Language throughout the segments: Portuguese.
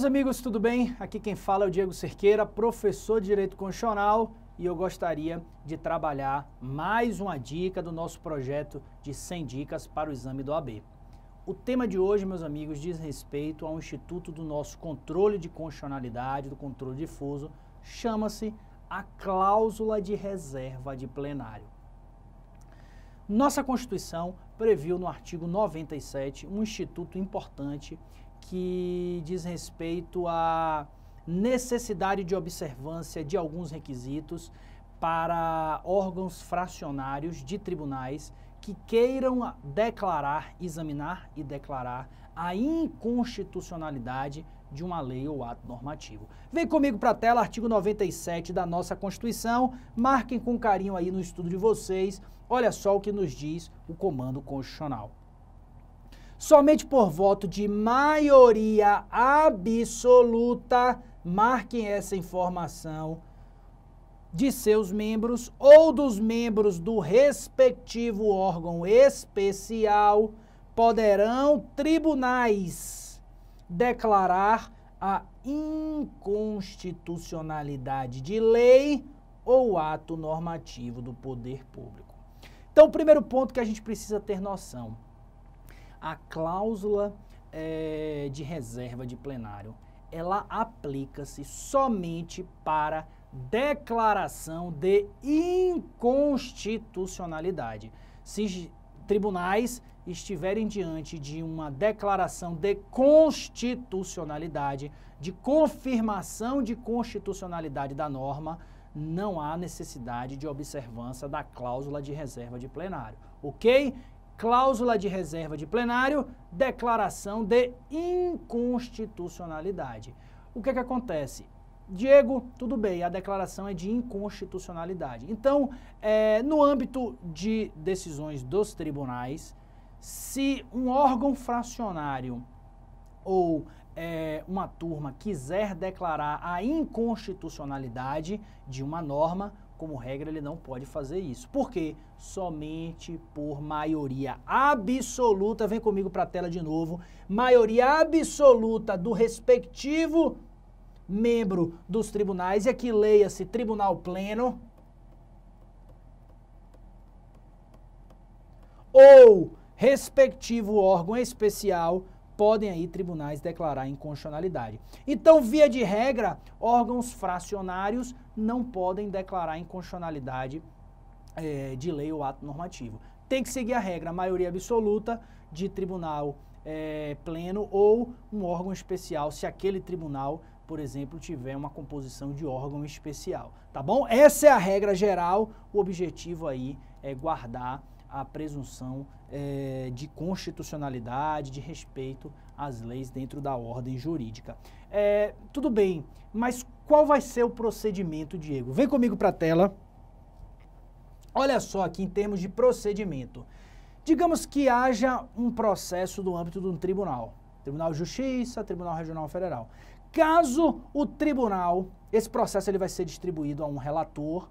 Meus amigos, tudo bem? Aqui quem fala é o Diego Cerqueira, professor de Direito Constitucional, e eu gostaria de trabalhar mais uma dica do nosso projeto de 100 dicas para o exame do OAB. O tema de hoje, meus amigos, diz respeito ao instituto do nosso controle de constitucionalidade, do controle difuso, chama-se a cláusula de reserva de plenário. Nossa Constituição previu no artigo 97 um instituto importante que diz respeito à necessidade de observância de alguns requisitos para órgãos fracionários de tribunais que queiram declarar, examinar e declarar a inconstitucionalidade de uma lei ou ato normativo. Vem comigo para a tela, artigo 97 da nossa Constituição, marquem com carinho aí no estudo de vocês, olha só o que nos diz o comando constitucional. Somente por voto de maioria absoluta, marquem essa informação, de seus membros ou dos membros do respectivo órgão especial, poderão tribunais declarar a inconstitucionalidade de lei ou ato normativo do poder público. Então, o primeiro ponto que a gente precisa ter noção, a cláusula de reserva de plenário, ela aplica-se somente para declaração de inconstitucionalidade. Se tribunais estiverem diante de uma declaração de constitucionalidade, de confirmação de constitucionalidade da norma, não há necessidade de observância da cláusula de reserva de plenário, ok? Cláusula de reserva de plenário, declaração de inconstitucionalidade. O que acontece? Diego, tudo bem, a declaração é de inconstitucionalidade. Então, no âmbito de decisões dos tribunais, se um órgão fracionário ou uma turma quiser declarar a inconstitucionalidade de uma norma, como regra, ele não pode fazer isso. Por quê? Somente por maioria absoluta, vem comigo para a tela de novo, maioria absoluta do respectivo membro dos tribunais, e aqui leia-se tribunal pleno, ou respectivo órgão especial, podem aí tribunais declarar inconstitucionalidade. Então, via de regra, órgãos fracionários não podem declarar inconstitucionalidade de lei ou ato normativo. Tem que seguir a regra, maioria absoluta de tribunal pleno ou um órgão especial, se aquele tribunal, por exemplo, tiver uma composição de órgão especial, tá bom? Essa é a regra geral, o objetivo aí é guardar a presunção de constitucionalidade, de respeito às leis dentro da ordem jurídica. Tudo bem, mas qual vai ser o procedimento, Diego? Vem comigo para a tela. Olha só aqui em termos de procedimento. Digamos que haja um processo no âmbito de um tribunal. Tribunal de Justiça, Tribunal Regional Federal. Caso o tribunal, esse processo ele vai ser distribuído a um relator,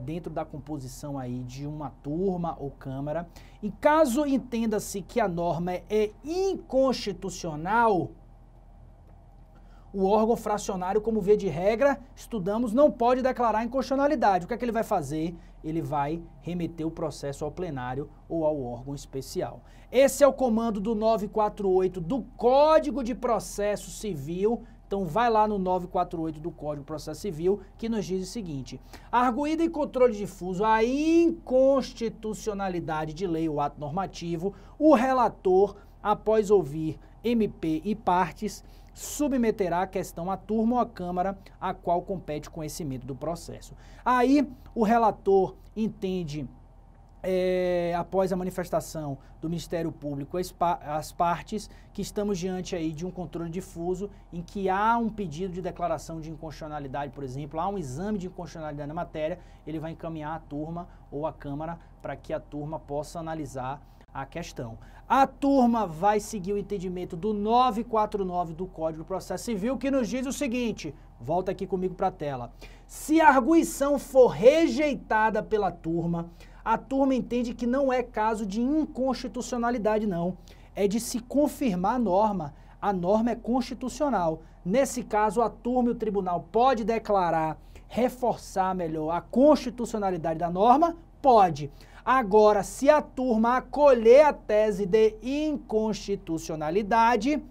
dentro da composição aí de uma turma ou câmara, e caso entenda-se que a norma é inconstitucional, o órgão fracionário, como via de regra, estudamos, não pode declarar inconstitucionalidade. O que é que ele vai fazer? Ele vai remeter o processo ao plenário ou ao órgão especial. Esse é o comando do 948 do Código de Processo Civil. Então, vai lá no 948 do Código de Processo Civil, que nos diz o seguinte: arguído em controle difuso a inconstitucionalidade de lei ou ato normativo, o relator, após ouvir MP e partes, submeterá a questão à turma ou à Câmara, a qual compete conhecimento do processo. Aí, o relator entende, após a manifestação do Ministério Público, as partes, que estamos diante aí de um controle difuso, em que há um pedido de declaração de inconstitucionalidade, por exemplo, há um exame de inconstitucionalidade na matéria, ele vai encaminhar a turma ou a Câmara para que a turma possa analisar a questão. A turma vai seguir o entendimento do 949 do Código de Processo Civil, que nos diz o seguinte, volta aqui comigo para a tela: se a arguição for rejeitada pela turma, a turma entende que não é caso de inconstitucionalidade, não. É de se confirmar a norma. A norma é constitucional. Nesse caso, a turma e o tribunal pode declarar, reforçar melhor a constitucionalidade da norma? Pode. Agora, se a turma acolher a tese de inconstitucionalidade,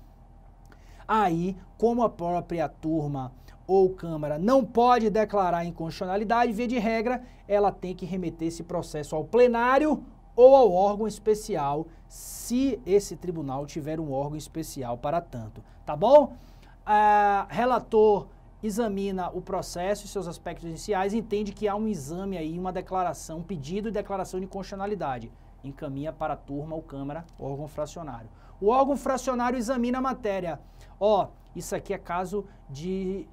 aí, como a própria turma ou Câmara não pode declarar inconstitucionalidade, via de regra, ela tem que remeter esse processo ao plenário ou ao órgão especial, se esse tribunal tiver um órgão especial para tanto, tá bom? Relator examina o processo e seus aspectos iniciais, entende que há um exame aí, uma declaração, um pedido de declaração de inconstitucionalidade, encaminha para a turma ou Câmara, órgão fracionário. O órgão fracionário examina a matéria. Isso aqui é caso de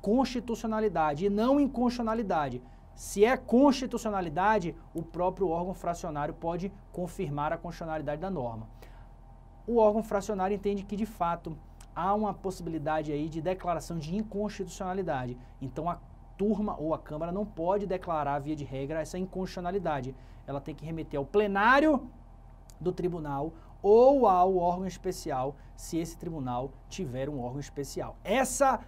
constitucionalidade e não inconstitucionalidade. Se é constitucionalidade, o próprio órgão fracionário pode confirmar a constitucionalidade da norma. O órgão fracionário entende que, de fato, há uma possibilidade aí de declaração de inconstitucionalidade. Então, a turma ou a Câmara não pode declarar, via de regra, essa inconstitucionalidade. Ela tem que remeter ao plenário do tribunal ou ao órgão especial, se esse tribunal tiver um órgão especial. Essas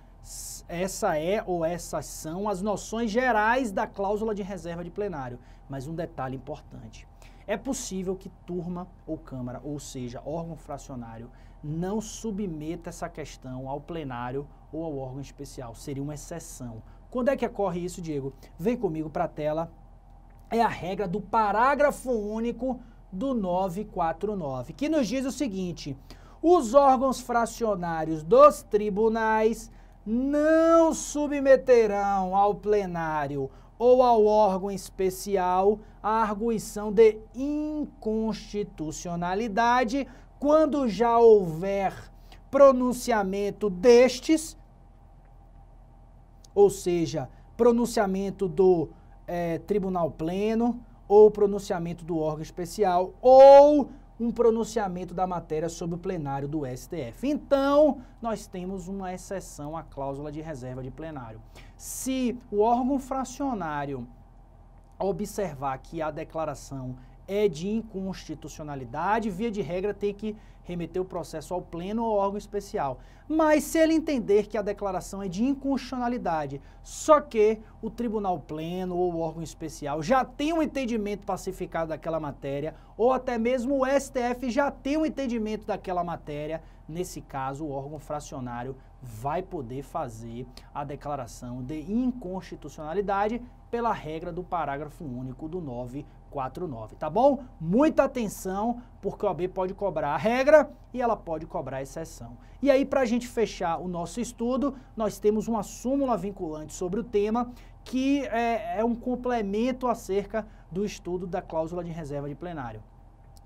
são as noções gerais da cláusula de reserva de plenário. Mas um detalhe importante. É possível que turma ou Câmara, ou seja, órgão fracionário, não submeta essa questão ao plenário ou ao órgão especial. Seria uma exceção. Quando é que ocorre isso, Diego? Vem comigo para a tela. É a regra do parágrafo único do 949, que nos diz o seguinte: os órgãos fracionários dos tribunais não submeterão ao plenário ou ao órgão especial a arguição de inconstitucionalidade quando já houver pronunciamento destes, ou seja, pronunciamento do tribunal pleno, ou pronunciamento do órgão especial, ou um pronunciamento da matéria sobre o plenário do STF. Então, nós temos uma exceção à cláusula de reserva de plenário. Se o órgão fracionário observar que a declaração é de inconstitucionalidade, via de regra tem que remeter o processo ao pleno ou ao órgão especial. Mas se ele entender que a declaração é de inconstitucionalidade, só que o tribunal pleno ou o órgão especial já tem um entendimento pacificado daquela matéria, ou até mesmo o STF já tem um entendimento daquela matéria, nesse caso o órgão fracionário vai poder fazer a declaração de inconstitucionalidade pela regra do parágrafo único do 949, tá bom? Muita atenção, porque a OAB pode cobrar a regra e ela pode cobrar a exceção. E aí, para a gente fechar o nosso estudo, nós temos uma súmula vinculante sobre o tema, que é um complemento acerca do estudo da cláusula de reserva de plenário.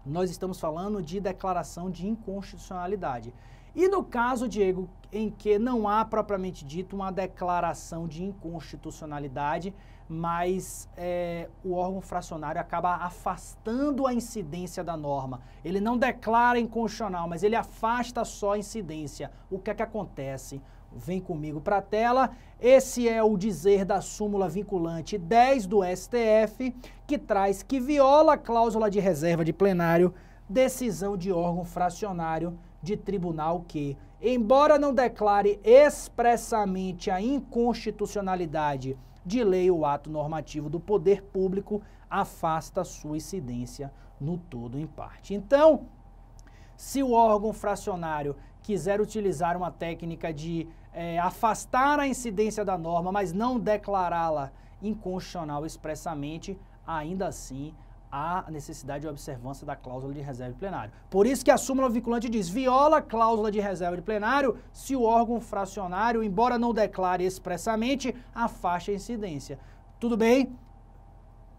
Nós estamos falando de declaração de inconstitucionalidade. E no caso, Diego, em que não há propriamente dito uma declaração de inconstitucionalidade, mas o órgão fracionário acaba afastando a incidência da norma. Ele não declara inconstitucional, mas ele afasta só a incidência. O que é que acontece? Vem comigo para a tela. Esse é o dizer da súmula vinculante 10 do STF, que traz que viola a cláusula de reserva de plenário decisão de órgão fracionário de tribunal que, embora não declare expressamente a inconstitucionalidade de lei ou ato normativo do poder público, afasta sua incidência no todo ou em parte. Então, se o órgão fracionário quiser utilizar uma técnica de afastar a incidência da norma, mas não declará-la inconstitucional expressamente, ainda assim há necessidade de observância da cláusula de reserva de plenário. Por isso que a súmula vinculante diz: viola a cláusula de reserva de plenário se o órgão fracionário, embora não declare expressamente, afasta a incidência. Tudo bem?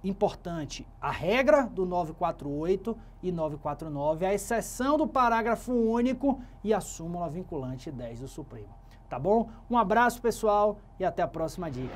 Importante, a regra do 948 e 949, a exceção do parágrafo único e a súmula vinculante 10 do Supremo. Tá bom? Um abraço, pessoal, e até a próxima dica.